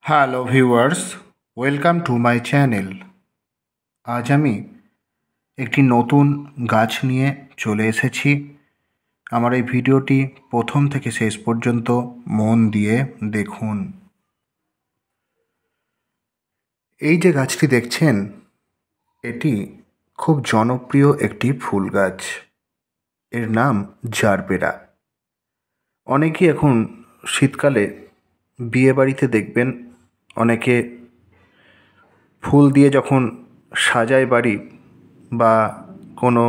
Hello viewers, welcome to my channel. আজ আমি একটি নতুন গাছ নিয়ে চলে এসেছি। আমার এই ভিডিওটি প্রথম থেকে শেষ পর্যন্ত মন দিয়ে দেখুন। এই যে গাছটি দেখছেন, এটি খুব জনপ্রিয় একটি ফুল গাছ। এর নাম জারবেরা। অনেকেই এখন শীতকালে বিয়েবাড়িতে দেখবেন অনেকে ফুল দিয়ে যখন সাজায় বাড়ি বা কোনো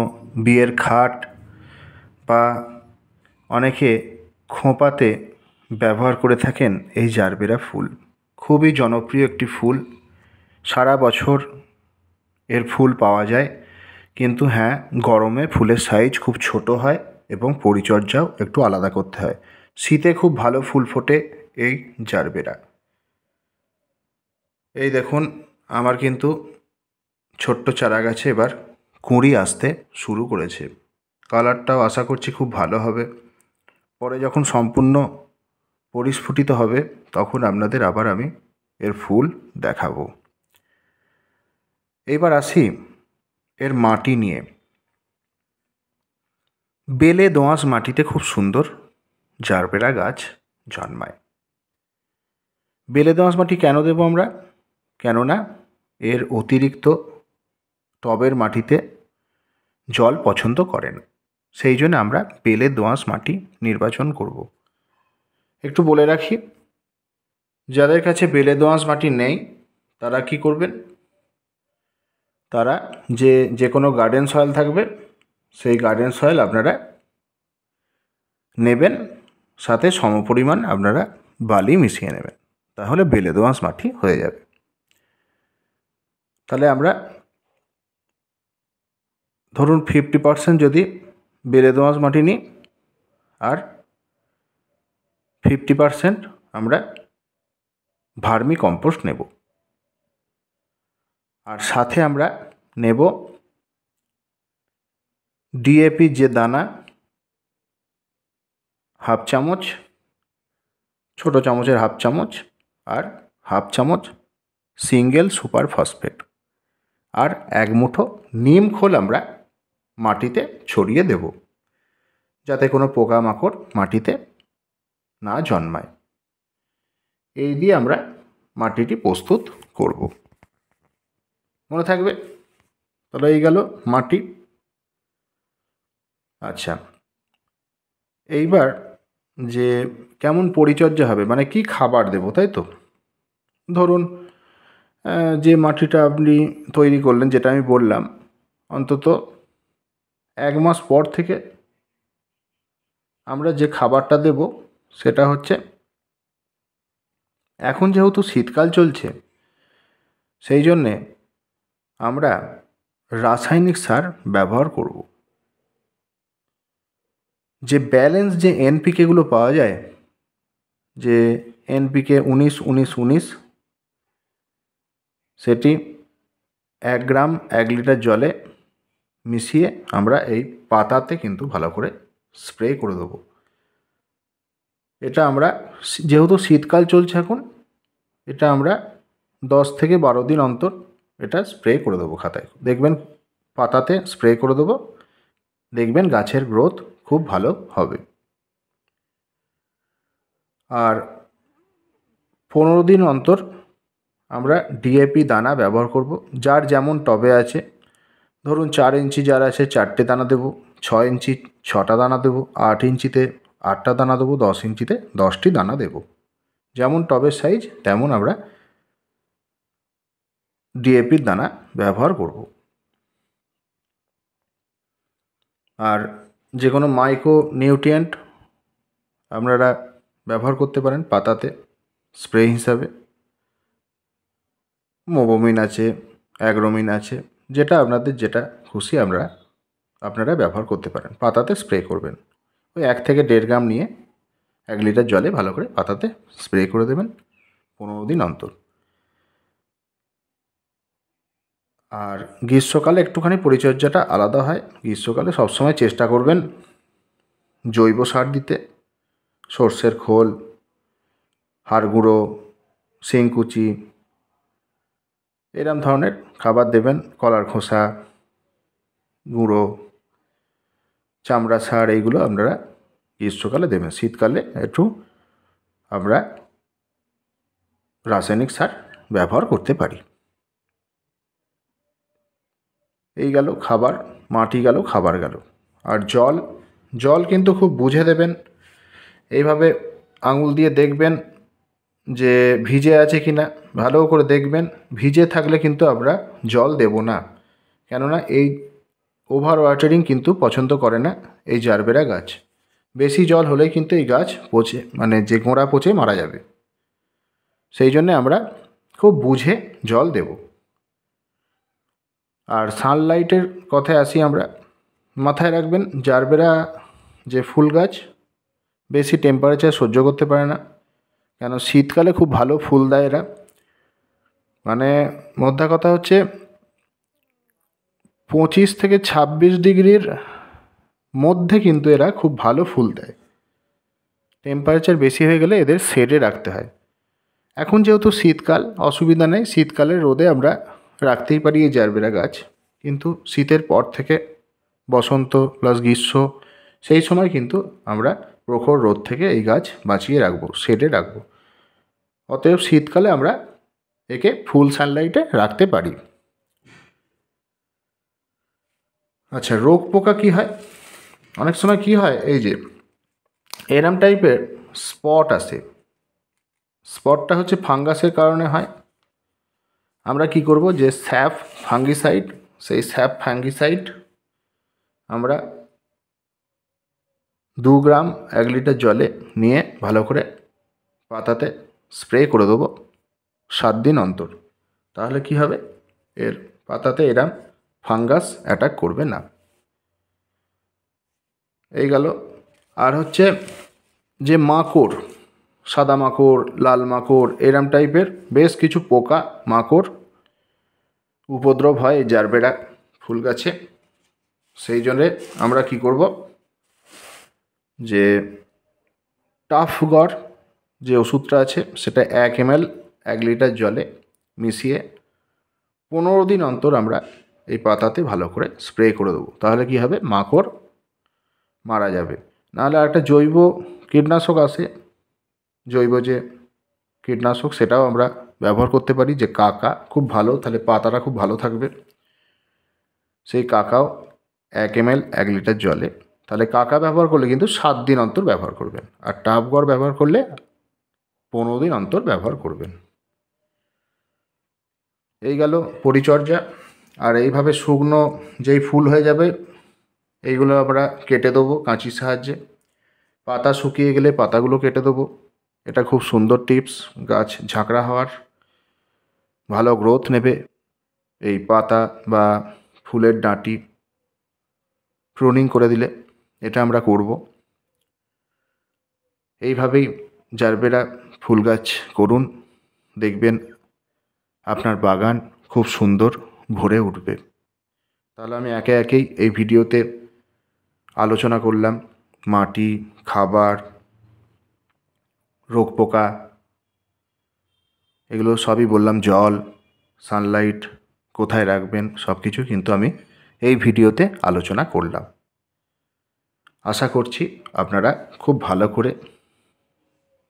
বিয়ের খাট বা অনেকে খোঁপাতে ব্যবহার করে থাকেন এই জারবেরা ফুল। খুবই জনপ্রিয় একটি ফুল, সারা বছর এর ফুল পাওয়া যায়, কিন্তু হ্যাঁ, গরমে ফুলের সাইজ খুব ছোট হয় এবং পরিচর্যাও একটু আলাদা করতে হয়। শীতে খুব ভালো ফুল ফোটে এই জারবেরা। এই দেখুন, আমার কিন্তু ছোট্ট চারা গাছে এবার কুঁড়ি আসতে শুরু করেছে। কালারটাও আশা করছি খুব ভালো হবে। পরে যখন সম্পূর্ণ পরিস্ফুটিত হবে তখন আপনাদের আবার আমি এর ফুল দেখাবো। এবার আসি এর মাটি নিয়ে। বেলে দোআঁশ মাটিতে খুব সুন্দর জারবেরা গাছ জন্মায়। বেলে দোআঁশ মাটি কেন দেবো আমরা? কেননা এর অতিরিক্ত টবের মাটিতে জল পছন্দ করে না, সেই জন্য আমরা বেলে দোআঁশ মাটি নির্বাচন করব। একটু বলে রাখি, যাদের কাছে বেলে দোআঁশ মাটি নেই তারা কি করবেন, তারা যে কোনো গার্ডেন সয়েল থাকবে সেই গার্ডেন সয়েল আপনারা নেবেন, সাথে সমপরিমাণ আপনারা বালি মিশিয়ে নেবেন, তাহলে বেলে দোআঁশ মাটি হয়ে যাবে। তাহলে আমরা ধরুন 50% যদি বেলে দোআঁশ মাটি নিই আর 50% আমরা ভার্মি কম্পোস্ট নেব, আর সাথে আমরা নেব ডিএপি যে দানা, হাফ চামচ, ছোটো চামচের হাফ চামচ, আর হাফ চামচ সিঙ্গেল সুপার ফসফেট, আর এক মুঠো নিম খোল আমরা মাটিতে ছড়িয়ে দেব, যাতে কোনো পোকামাকড় মাটিতে না জন্মায়। এই দিয়ে আমরা মাটিটি প্রস্তুত করব। মনে থাকবে? তাহলে এই গেল মাটি। আচ্ছা, এইবার যে কেমন পরিচর্যা হবে, মানে কি খাবার দেব, তাই তো? ধরুন যে মাটিটা আপনি তৈরি করলেন, যেটা আমি বললাম, অন্তত 1 মাস পর থেকে আমরা যে খাবারটা দেব সেটা হচ্ছে, এখন যেহেতু শীতকাল চলছে সেই জন্যে আমরা রাসায়নিক সার ব্যবহার করব। যে ব্যালেন্স যে এনপিকেগুলো পাওয়া যায়, যে এনপিকে 19-19-19, সেটি 1 গ্রাম 1 লিটার জলে মিশিয়ে আমরা এই পাতাতে কিন্তু ভালো করে স্প্রে করে দেবো। এটা আমরা যেহেতু শীতকাল চলছে এখন, এটা আমরা 10 থেকে 12 দিন অন্তর এটা স্প্রে করে দেবো খাতায়। দেখবেন পাতাতে স্প্রে করে দেবো, দেখবেন গাছের গ্রোথ খুব ভালো হবে। আর 15 দিন অন্তর আমরা ডিএপি দানা ব্যবহার করব। যার যেমন টবে আছে, ধরুন 4 ইঞ্চি যার আছে 4টে দানা দেবো, 6 ইঞ্চি 6টা দানা দেবো, 8 ইঞ্চিতে 8টা দানা দেবো, 10 ইঞ্চিতে 10টি দানা দেবো। যেমন টবের সাইজ তেমন আমরা ডিএপির দানা ব্যবহার করব। আর যে কোনো মাইক্রো নিউট্রিয়েন্ট আপনারা ব্যবহার করতে পারেন পাতাতে স্প্রে হিসাবে। মোবোমিন আছে, অ্যাগ্রোমিন আছে, যেটা আপনাদের যেটা খুশি আপনারা ব্যবহার করতে পারেন। পাতাতে স্প্রে করবেন, ওই 1 থেকে 1.5 গ্রাম নিয়ে 1 লিটার জলে ভালো করে পাতাতে স্প্রে করে দেবেন 15 দিন অন্তর। আর গ্রীষ্মকালে একটুখানি পরিচর্যাটা আলাদা হয়। গ্রীষ্মকালে সবসময় চেষ্টা করবেন জৈব সার দিতে, সর্ষের খোল, হাড় গুঁড়ো, শিংকুচি এরম ধরনের খাবার দেবেন। কলার খোসা, গুঁড়ো, চামড়া সার এইগুলো আপনারা গ্রীষ্মকালে দেবেন। শীতকালে একটু আমরা রাসায়নিক সার ব্যবহার করতে পারি। এই গেল খাবার, মাটি গেল, খাবার গেল। আর জল, জল কিন্তু খুব বুঝে দেবেন। এইভাবে আঙুল দিয়ে দেখবেন যে ভিজে আছে কি না, ভালো করে দেখবেন। ভিজে থাকলে কিন্তু আমরা জল দেব না, কেননা এই ওভার ওয়াটারিং কিন্তু পছন্দ করে না এই জারবেরা গাছ। বেশি জল হলেই কিন্তু এই গাছ পচে, মানে যে গোড়া পচে মারা যাবে। সেই জন্যে আমরা খুব বুঝে জল দেব। আর সানলাইটের কথায় আসি আমরা, মাথায় রাখবেন জারবেরা যে ফুল গাছ বেশি টেম্পারেচার সহ্য করতে পারে না, কেন শীতকালে খুব ভালো ফুল দেয় এরা। মানে মোদ্দা কথা হচ্ছে 25 থেকে 26 ডিগ্রির মধ্যে কিন্তু এরা খুব ভালো ফুল দেয়। টেম্পারেচার বেশি হয়ে গেলে এদের শেডে রাখতে হয়। এখন যেহেতু শীতকাল, অসুবিধা নেই, শীতকালে রোদে আমরা রাখতেই পারি এই জারবেরা গাছ। কিন্তু শীতের পর থেকে বসন্ত প্লাস গ্রীষ্ম, সেই সময় কিন্তু আমরা প্রখর রোদ থেকে এই গাছ বাঁচিয়ে রাখবো, শেডে রাখবো। অতএব শীতকালে আমরা একে ফুল সানলাইটে রাখতে পারি। আচ্ছা, রোগ পোকা কী হয়? অনেক সময় কী হয়, এই যে এরম টাইপের স্পট আসে। স্পটটা হচ্ছে ফাঙ্গাসের কারণে হয়। আমরা কি করব, যে স্যাপ ফাঙ্গিসাইড, সেই স্যাপ ফাঙ্গিসাইড আমরা 2 গ্রাম 1 লিটার জলে নিয়ে ভালো করে পাতাতে স্প্রে করে দেবো 7 দিন অন্তর। তাহলে কি হবে, এর পাতাতে এরম ফাঙ্গাস অ্যাটাক করবে না। এই গেল। আর হচ্ছে যে মাকড়, সাদা মাকড়, লাল মাকড়, এরম টাইপের বেশ কিছু পোকা মাকড় উপদ্রব হয় এই জারবেরা ফুল গাছে। সেই জন্যে আমরা কি করব, যে টাফগর যে ওষুধটা আছে সেটা 1 ml 1 লিটার জলে মিশিয়ে 15 দিন অন্তর আমরা এই পাতাতে ভালো করে স্প্রে করে দেবো। তাহলে কি হবে, মাকড় মারা যাবে। নাহলে একটা জৈব কীটনাশক আসে, জৈব যে কীটনাশক, সেটাও আমরা ব্যবহার করতে পারি, যে কাকা, খুব ভালো, তাহলে পাতাটা খুব ভালো থাকবে। সেই কাকাও 1 ml 1 লিটার জলে, তাহলে কাকা ব্যবহার করলে কিন্তু 7 দিন অন্তর ব্যবহার করবেন। আর টাফগড় ব্যবহার করলে 15 দিন অন্তর ব্যবহার করবেন। এই গেল পরিচর্যা। আর এইভাবে শুকনো যেই ফুল হয়ে যাবে এইগুলো আমরা কেটে দেবো কাঁচির সাহায্যে। পাতা শুকিয়ে গেলে পাতাগুলো কেটে দেবো। এটা খুব সুন্দর টিপস, গাছ ঝাঁকড়া হওয়ার, ভালো গ্রোথ নেবে। এই পাতা বা ফুলের ডাঁটি প্রুনিং করে দিলে এটা আমরা করব। এইভাবেই জারবেরা ফুল গাছ করুন, দেখবেন আপনার বাগান খুব সুন্দর ভরে উঠবে। তাহলে আমি একে একেই এই ভিডিওতে আলোচনা করলাম মাটি, খাবার, রোগ পোকা, এগুলো সবই বললাম, জল, সানলাইট কোথায় রাখবেন, সব কিছু কিন্তু আমি এই ভিডিওতে আলোচনা করলাম। আশা করছি আপনারা খুব ভালো করে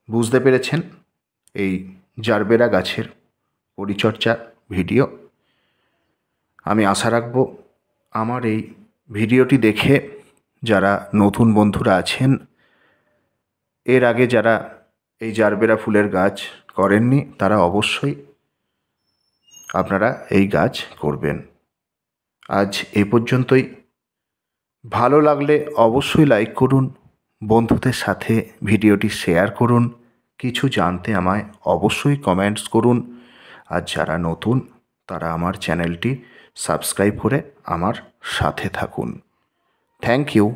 বুঝতে পেরেছেন এই জারবেরা গাছের পরিচর্যা ভিডিও। আমি আশা রাখব আমার এই ভিডিওটি দেখে যারা নতুন বন্ধুরা আছেন, এর আগে যারা এই জারবেরা ফুলের গাছ করেননি, তারা অবশ্যই আপনারা এই গাছ করবেন। আজ এই পর্যন্তই। ভালো লাগলে অবশ্যই লাইক করুন, বন্ধুদের সাথে ভিডিওটি শেয়ার করুন, কিছু জানতে আমায় অবশ্যই কমেন্টস করুন। আর যারা নতুন তারা আমার চ্যানেলটি সাবস্ক্রাইব করে আমার সাথে থাকুন। Thank you.